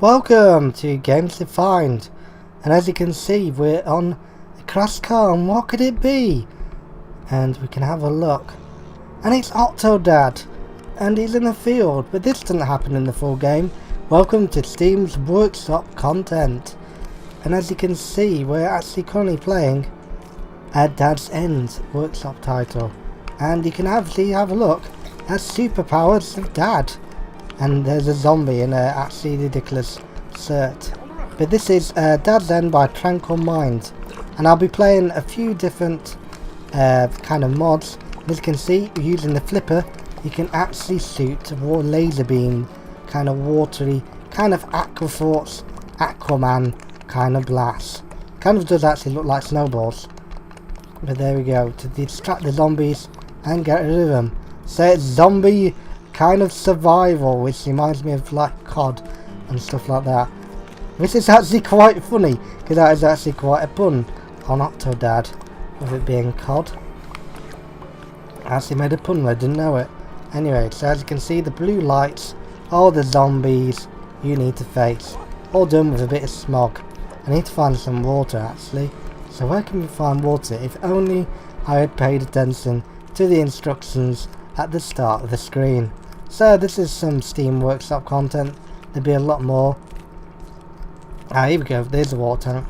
Welcome to Games Defined, and as you can see we're on a crash car, and what could it be? And we can have a look, and it's Octodad, and he's in the field, but this doesn't happen in the full game. Welcome to Steam's workshop content, and as you can see we're actually currently playing Dad's End workshop title, and you can actually have a look at superpowers of Dad. And there's a zombie in a actually ridiculous shirt. But this is Dad's End by TranquilMind, and I'll be playing a few different kind of mods. As you can see, using the flipper, you can actually shoot laser beam, kind of watery, kind of Aquaforce, Aquaman kind of blast. Kind of does actually look like snowballs. But there we go, to distract the zombies and get rid of them. So it's zombie kind of survival, which reminds me of like COD and stuff like that, which is actually quite funny because that is actually quite a pun on Octodad of it being COD. I actually made a pun, I didn't know it. Anyway, so as you can see, the blue lights are the zombies you need to face, all done with a bit of smog. I need to find some water actually. So where can we find water? If only I had paid attention to the instructions at the start of the screen. So this is some Steam Workshop content. There'll be a lot more. Here we go, there's the water tank.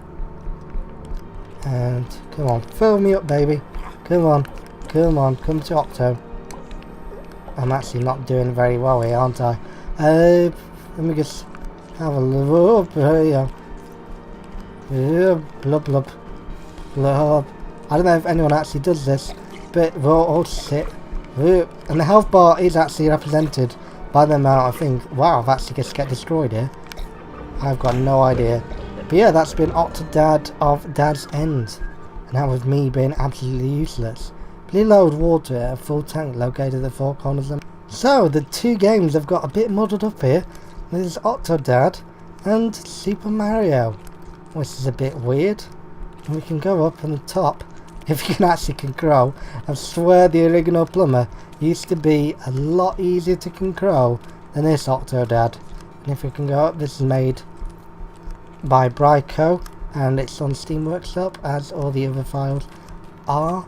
And come on, fill me up baby. Come on, come to Octo. I'm actually not doing very well here, aren't I? Let me just have a look. There you go. Blub, blub, blub. I don't know if anyone actually does this, but we'll all sit. And the health bar is actually represented by the amount I think. Wow, I've actually just get destroyed here. I've got no idea. But yeah, that's been Octodad of Dad's End. And that was me being absolutely useless. Blue load water at a full tank located at the four corners of them. So the two games have got a bit muddled up here. This is Octodad and Super Mario, which is a bit weird. And we can go up on the top. If you can actually control, I swear the original plumber used to be a lot easier to control than this Octodad. And if we can go up, this is made by Bryko, and it's on Steam Workshop as all the other files are.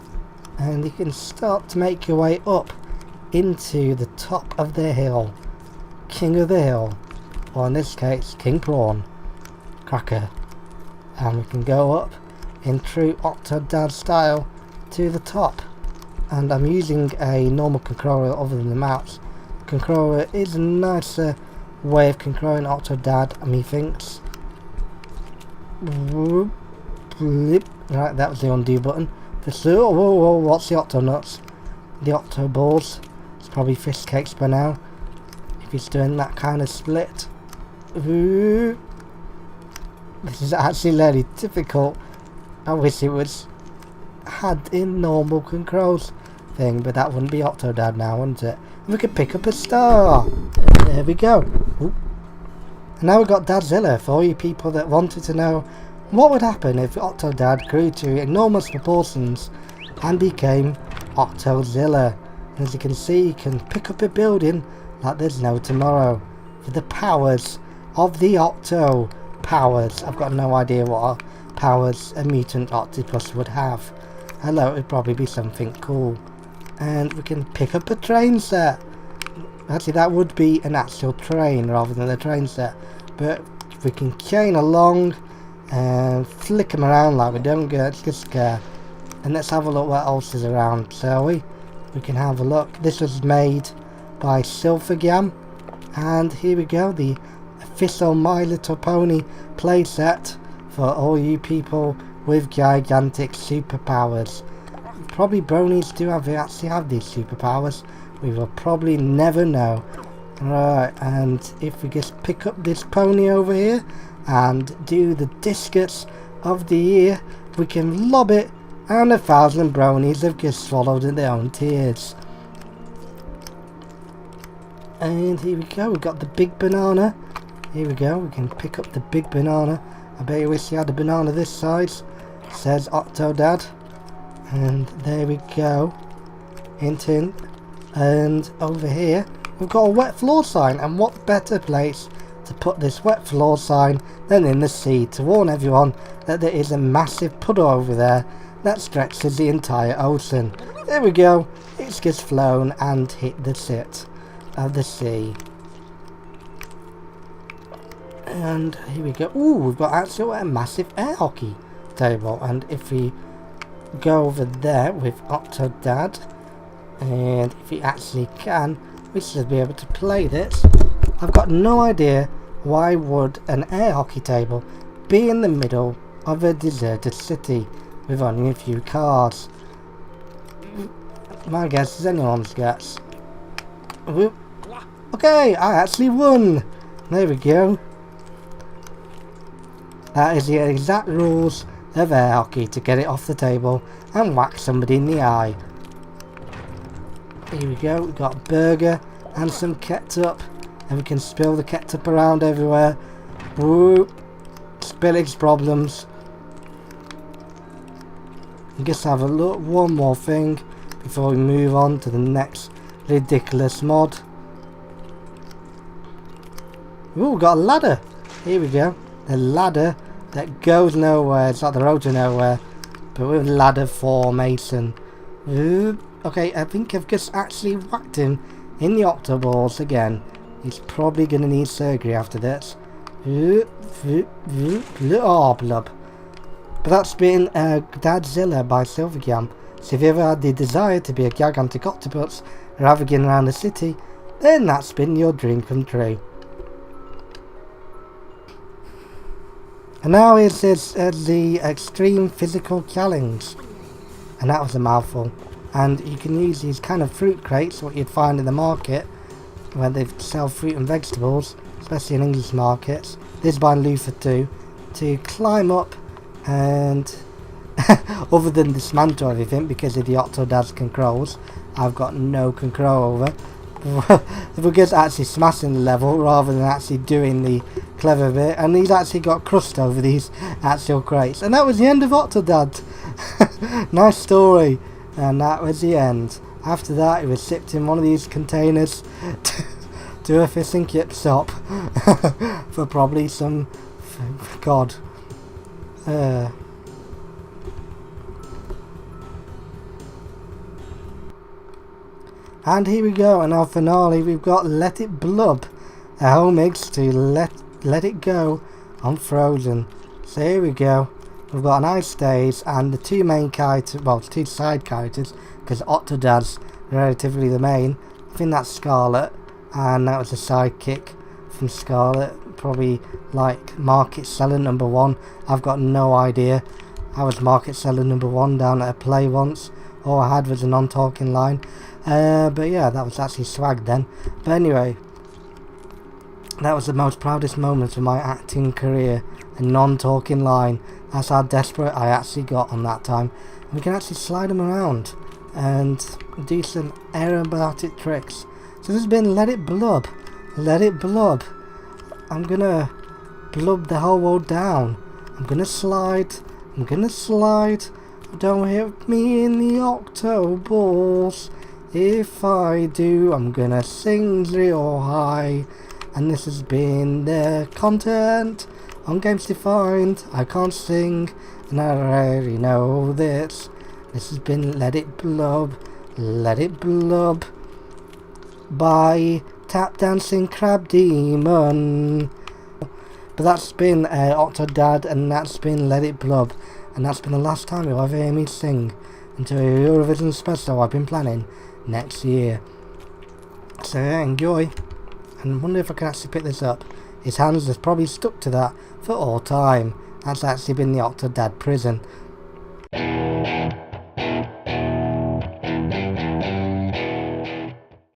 And you can start to make your way up into the top of the hill, King of the Hill, or in this case King Prawn Cracker. And we can go up in true Octodad style to the top, and I'm using a normal controller other than the mouse. Controller is a nicer way of controlling Octodad, methinks. Right, that was the undo button. Whoa, what's the Octo nuts? The Octo balls. It's probably fish cakes by now, if he's doing that kind of split. This is actually really difficult. I wish it was had in normal controls thing, but that wouldn't be Octodad now, wouldn't it? And we could pick up a star. There we go. Ooh. And now we've got DadZillia for all you people that wanted to know what would happen if Octodad grew to enormous proportions and became Octozilla. And as you can see, you can pick up a building like there's no tomorrow with the powers of the Octo powers. I've got no idea what powers a mutant octopus would have. Hello, it'd probably be something cool. And we can pick up a train set. Actually, that would be an actual train rather than a train set. But we can chain along and flick them around like we don't get scared. And let's have a look what else is around, shall we? We can have a look. This was made by Silferjan. And here we go, the official My Little Pony playset for all you people with gigantic superpowers. Probably bronies do actually have these superpowers. We will probably never know. Right, and if we just pick up this pony over here and do the discus of the year, we can lob it, and 1,000 bronies have just swallowed in their own tears. And here we go, we've got the big banana. Here we go, we can pick up the big banana. I bet you wish you had a banana this size. Says Octodad. And there we go. Hint hint. And over here we've got a wet floor sign, and what better place to put this wet floor sign than in the sea, to warn everyone that there is a massive puddle over there that stretches the entire ocean. There we go, it's just flown and hit the sit of the sea. And here we go. Ooh, we've got actually a massive air hockey table, and if we go over there with Octodad, and if we actually can, we should be able to play this. I've got no idea why would an air hockey table be in the middle of a deserted city with only a few cars. My guess is anyone's guess. Okay, I actually won. There we go. That is the exact rules of air hockey, to get it off the table and whack somebody in the eye. Here we go, we've got a burger and some ketchup, and we can spill the ketchup around everywhere. Woo! Spillage problems. I guess have a look, one more thing before we move on to the next ridiculous mod. Ooh, we've got a ladder. Here we go. The ladder that goes nowhere. It's not the road to nowhere, but with ladder formation. Ooh. Okay, I think I've just actually whacked him in the octoballs again. He's probably going to need surgery after this. Oh, Blub. But that's been DadZillia by Silferjan. So if you ever had the desire to be a gigantic octopus ravaging around the city, then that's been your dream come true. And now is the extreme physical challenge. And that was a mouthful. And you can use these kind of fruit crates, what you'd find in the market, where they sell fruit and vegetables, especially in English markets. This is by Luthyr too, to climb up and, other than dismantle everything, because of the Octodad's controls, I've got no control over. We're just actually smashing the level rather than actually doing the clever bit, and he's actually got crust over these actual crates. And that was the end of Octodad. Nice story. And that was the end. After that, he was shipped in one of these containers to a fish and chip shop for probably some God. And here we go, and our finale, we've got Let It Blub, a homage to Let It Go on Frozen. So here we go. We've got an ice stage and the two main characters, well, two side characters, because Octodad's relatively the main. I think that's Scarlet, and that was a sidekick from Scarlet, probably like market seller number 1. I've got no idea. I was market seller number 1 down at a play once. All I had was a non-talking line. But yeah, that was actually swag then. But anyway, that was the most proudest moment of my acting career. A non-talking line. That's how desperate I actually got on that time. And we can actually slide them around and do some aerobatic tricks. So this has been Let It Blub. Let It Blub. I'm gonna blub the whole world down. I'm gonna slide. I'm gonna slide. Don't hit me in the octoballs. If I do, I'm gonna sing real high. And this has been the content on Games Defined. I can't sing, and I already know this. This has been Let It Blub, Let It Blub by TapdancingCrabDemon. But that's been Octodad, and that's been Let It Blub, and that's been the last time you'll ever hear me sing until a Eurovision special I've been planning next year. So yeah, enjoy, and I wonder if I can actually pick this up. His hands have probably stuck to that for all time. That's actually been the Octodad prison.